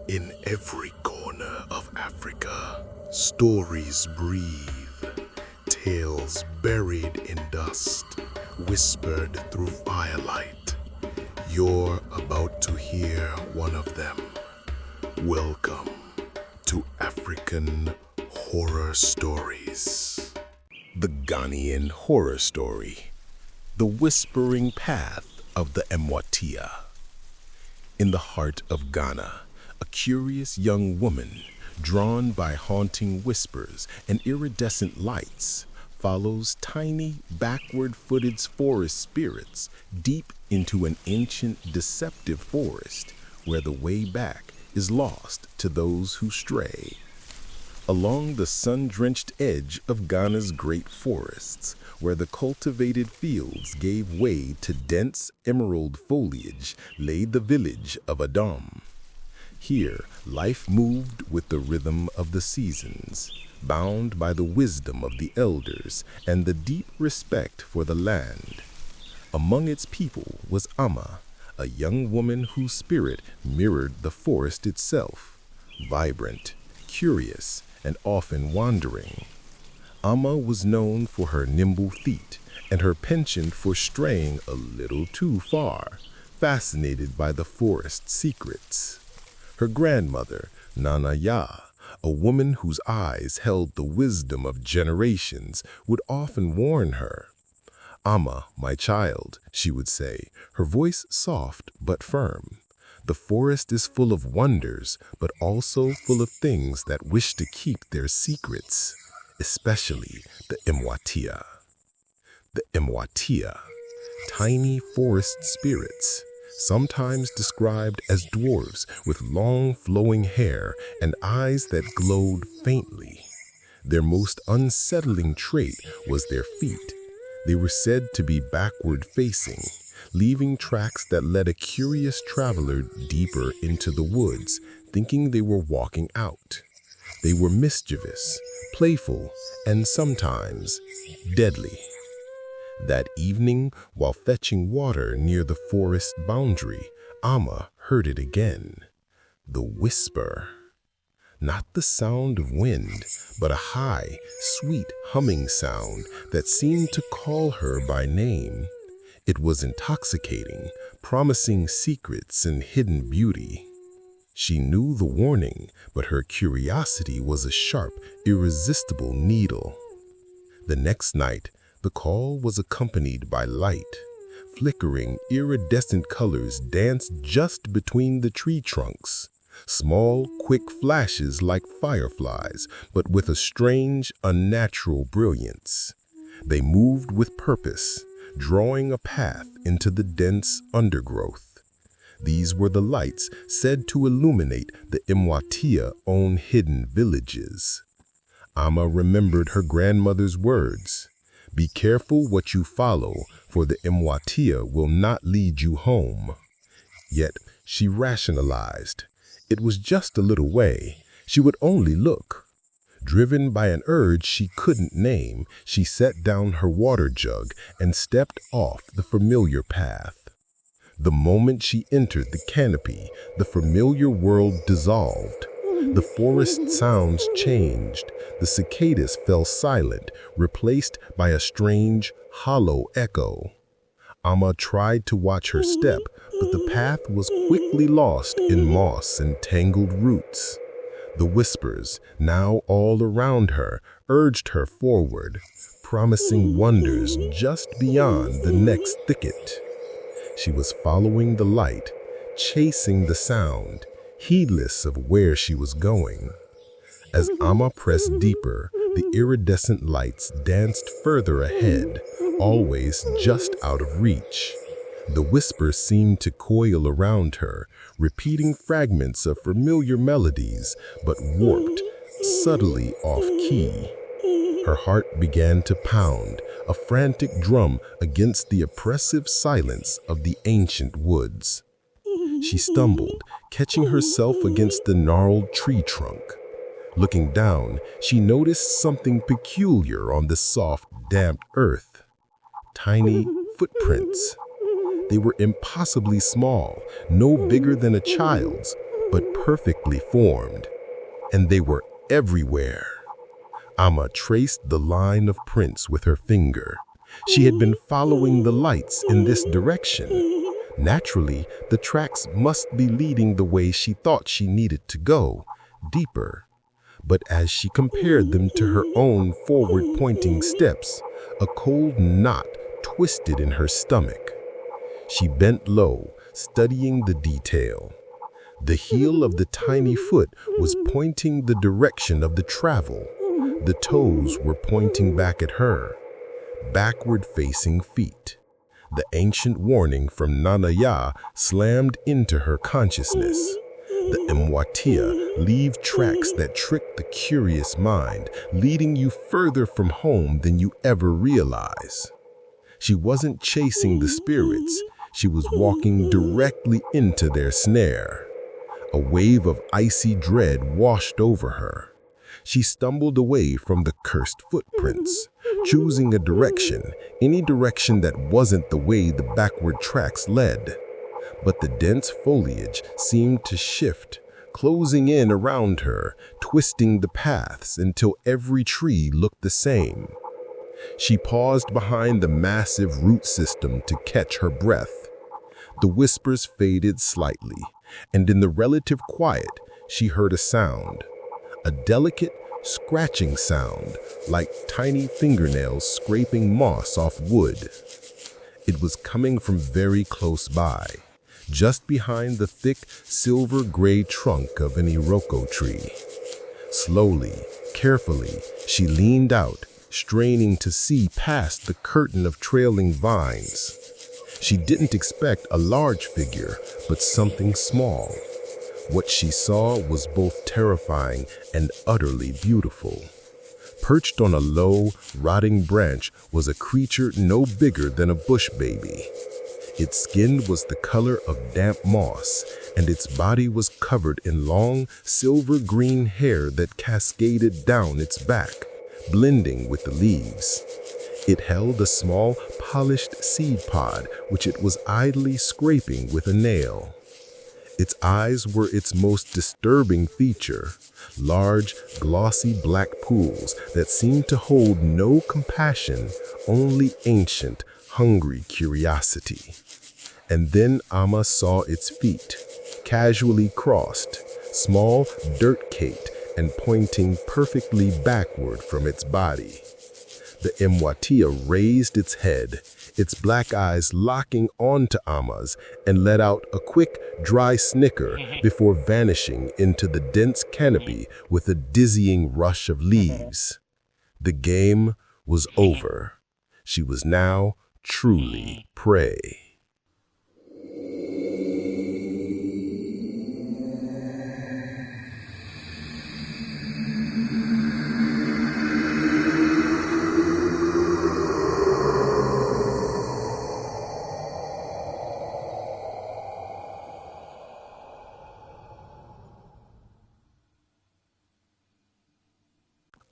In every corner of Africa, stories breathe, tales buried in dust, whispered through firelight. You're about to hear one of them. Welcome to African Horror Stories. The Ghanaian Horror Story, The Whispering Path of the Mmoatia. In the heart of Ghana, a curious young woman, drawn by haunting whispers and iridescent lights, follows tiny, backward-footed forest spirits deep into an ancient, deceptive forest where the way back is lost to those who stray. Along the sun-drenched edge of Ghana's great forests, where the cultivated fields gave way to dense emerald foliage, lay the village of Adom. Here, life moved with the rhythm of the seasons, bound by the wisdom of the elders and the deep respect for the land. Among its people was Amma, a young woman whose spirit mirrored the forest itself, vibrant, curious, and often wandering. Amma was known for her nimble feet and her penchant for straying a little too far, fascinated by the forest's secrets. Her grandmother, Nana Ya, a woman whose eyes held the wisdom of generations, would often warn her. "Amma, my child," she would say, her voice soft but firm. "The forest is full of wonders, but also full of things that wish to keep their secrets, especially the Mmoatia." The Mmoatia, tiny forest spirits, sometimes described as dwarves with long flowing hair and eyes that glowed faintly. Their most unsettling trait was their feet. They were said to be backward-facing, leaving tracks that led a curious traveler deeper into the woods, thinking they were walking out. They were mischievous, playful, and sometimes deadly. That evening, while fetching water near the forest boundary, Amma heard it again. The whisper. Not the sound of wind, but a high, sweet humming sound that seemed to call her by name. It was intoxicating, promising secrets and hidden beauty. She knew the warning, but her curiosity was a sharp, irresistible needle. The next night, the call was accompanied by light. Flickering, iridescent colors danced just between the tree trunks. Small, quick flashes like fireflies, but with a strange, unnatural brilliance. They moved with purpose, drawing a path into the dense undergrowth. These were the lights said to illuminate the Mmoatia's own hidden villages. Amma remembered her grandmother's words. "Be careful what you follow, for the Mmoatia will not lead you home." Yet she rationalized. It was just a little way. She would only look. Driven by an urge she couldn't name, she set down her water jug and stepped off the familiar path. The moment she entered the canopy, the familiar world dissolved. The forest sounds changed. The cicadas fell silent, replaced by a strange, hollow echo. Amma tried to watch her step, but the path was quickly lost in moss and tangled roots. The whispers, now all around her, urged her forward, promising wonders just beyond the next thicket. She was following the light, chasing the sound, heedless of where she was going. As Amma pressed deeper, the iridescent lights danced further ahead, always just out of reach. The whispers seemed to coil around her, repeating fragments of familiar melodies, but warped, subtly off-key. Her heart began to pound, a frantic drum against the oppressive silence of the ancient woods. She stumbled, catching herself against the gnarled tree trunk. Looking down, she noticed something peculiar on the soft, damp earth. Tiny footprints. They were impossibly small, no bigger than a child's, but perfectly formed, and they were everywhere. Amma traced the line of prints with her finger. She had been following the lights in this direction. Naturally, the tracks must be leading the way she thought she needed to go, deeper. But as she compared them to her own forward-pointing steps, a cold knot twisted in her stomach. She bent low, studying the detail. The heel of the tiny foot was pointing the direction of the travel. The toes were pointing back at her, backward-facing feet. The ancient warning from Nana Ya slammed into her consciousness. The Mmoatia leave tracks that trick the curious mind, leading you further from home than you ever realize. She wasn't chasing the spirits, she was walking directly into their snare. A wave of icy dread washed over her. She stumbled away from the cursed footprints, choosing a direction, any direction that wasn't the way the backward tracks led. But the dense foliage seemed to shift, closing in around her, twisting the paths until every tree looked the same. She paused behind the massive root system to catch her breath. The whispers faded slightly, and in the relative quiet, she heard a sound. A delicate, scratching sound, like tiny fingernails scraping moss off wood. It was coming from very close by, just behind the thick, silver-gray trunk of an iroko tree. Slowly, carefully, she leaned out, straining to see past the curtain of trailing vines. She didn't expect a large figure, but something small. What she saw was both terrifying and utterly beautiful. Perched on a low, rotting branch was a creature no bigger than a bush baby. Its skin was the color of damp moss, and its body was covered in long, silver-green hair that cascaded down its back, blending with the leaves. It held a small, polished seed pod, which it was idly scraping with a nail. Its eyes were its most disturbing feature, large, glossy black pools that seemed to hold no compassion, only ancient, hungry curiosity. And then Amma saw its feet, casually crossed, small, dirt-caked, and pointing perfectly backward from its body. The Mmoatia raised its head, its black eyes locking onto Amma's, and let out a quick, dry snicker before vanishing into the dense canopy with a dizzying rush of leaves. The game was over. She was now truly prey.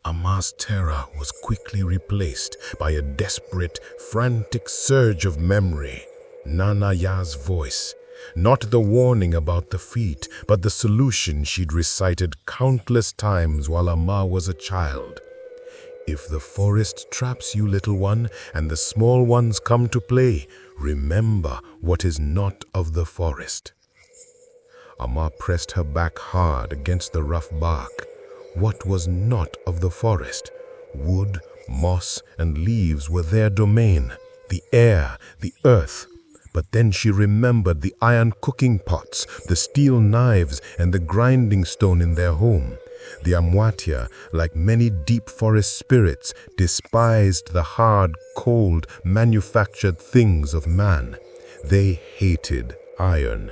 Amma's terror was quickly replaced by a desperate, frantic surge of memory. Nana Ya's voice. Not the warning about the feet, but the solution she'd recited countless times while Amma was a child. If the forest traps you, little one, and the small ones come to play, remember what is not of the forest. Amma pressed her back hard against the rough bark. What was not of the forest? Wood, moss, and leaves were their domain, the air, the earth. But then she remembered the iron cooking pots, the steel knives, and the grinding stone in their home. The Mmoatia, like many deep forest spirits, despised the hard, cold, manufactured things of man. They hated iron.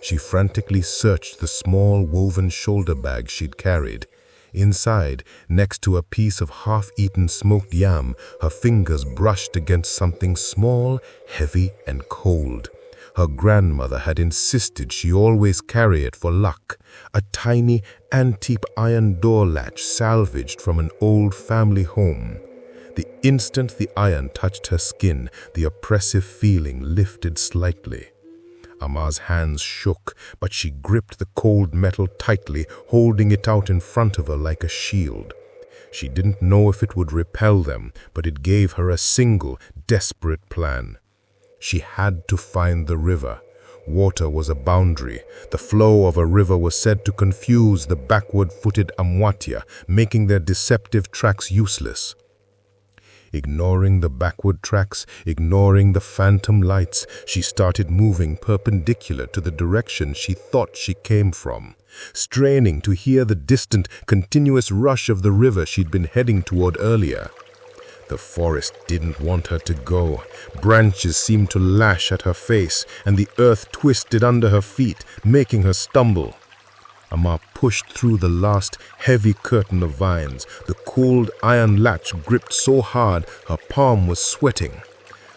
She frantically searched the small woven shoulder bag she'd carried. Inside, next to a piece of half-eaten smoked yam, her fingers brushed against something small, heavy, and cold. Her grandmother had insisted she always carry it for luck, a tiny, antique iron door latch salvaged from an old family home. The instant the iron touched her skin, the oppressive feeling lifted slightly. Ama's hands shook, but she gripped the cold metal tightly, holding it out in front of her like a shield. She didn't know if it would repel them, but it gave her a single, desperate plan. She had to find the river. Water was a boundary. The flow of a river was said to confuse the backward-footed Mmoatia, making their deceptive tracks useless. Ignoring the backward tracks, ignoring the phantom lights, she started moving perpendicular to the direction she thought she came from, straining to hear the distant, continuous rush of the river she'd been heading toward earlier. The forest didn't want her to go. Branches seemed to lash at her face, and the earth twisted under her feet, making her stumble. Ama pushed through the last heavy curtain of vines. The cold iron latch gripped so hard her palm was sweating.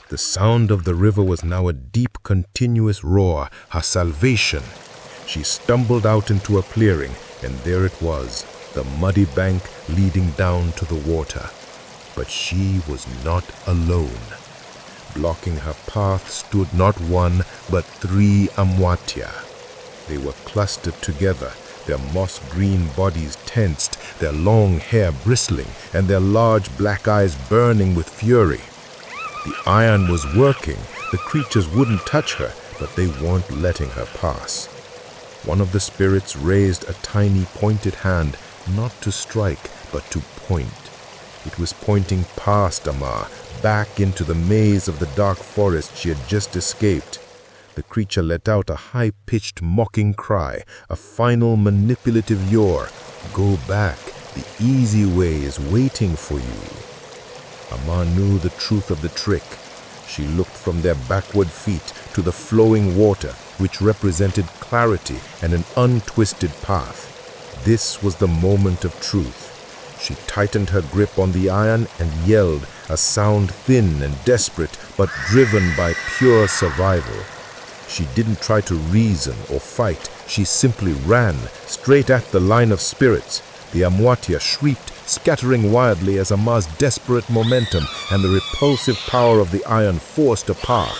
The sound of the river was now a deep, continuous roar, her salvation. She stumbled out into a clearing, and there it was, the muddy bank leading down to the water. But she was not alone. Blocking her path stood not one, but 3 Mmoatia. They were clustered together, their moss-green bodies tensed, their long hair bristling, and their large black eyes burning with fury. The iron was working. The creatures wouldn't touch her, but they weren't letting her pass. One of the spirits raised a tiny pointed hand, not to strike, but to point. It was pointing past Ama, back into the maze of the dark forest she had just escaped. The creature let out a high-pitched mocking cry, a final manipulative yore. Go back. The easy way is waiting for you. Ama knew the truth of the trick. She looked from their backward feet to the flowing water, which represented clarity and an untwisted path. This was the moment of truth. She tightened her grip on the iron and yelled, a sound thin and desperate, but driven by pure survival. She didn't try to reason or fight. She simply ran, straight at the line of spirits. The Mmoatia shrieked, scattering wildly as Ama's desperate momentum and the repulsive power of the iron forced a path.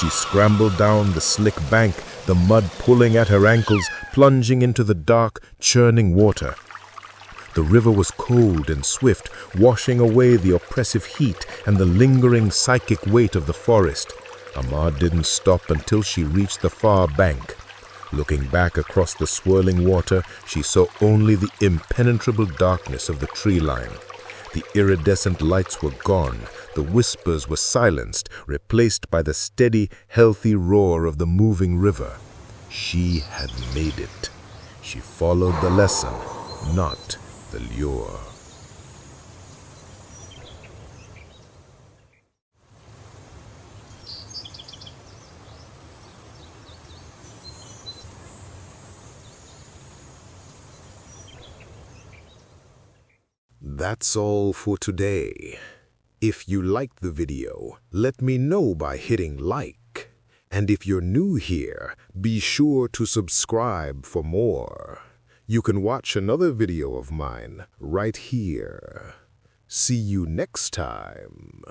She scrambled down the slick bank, the mud pulling at her ankles, plunging into the dark, churning water. The river was cold and swift, washing away the oppressive heat and the lingering psychic weight of the forest. Ama didn't stop until she reached the far bank. Looking back across the swirling water, she saw only the impenetrable darkness of the tree line. The iridescent lights were gone. The whispers were silenced, replaced by the steady, healthy roar of the moving river. She had made it. She followed the lesson, not the lure. That's all for today. If you liked the video, let me know by hitting like. And if you're new here, be sure to subscribe for more. You can watch another video of mine right here. See you next time.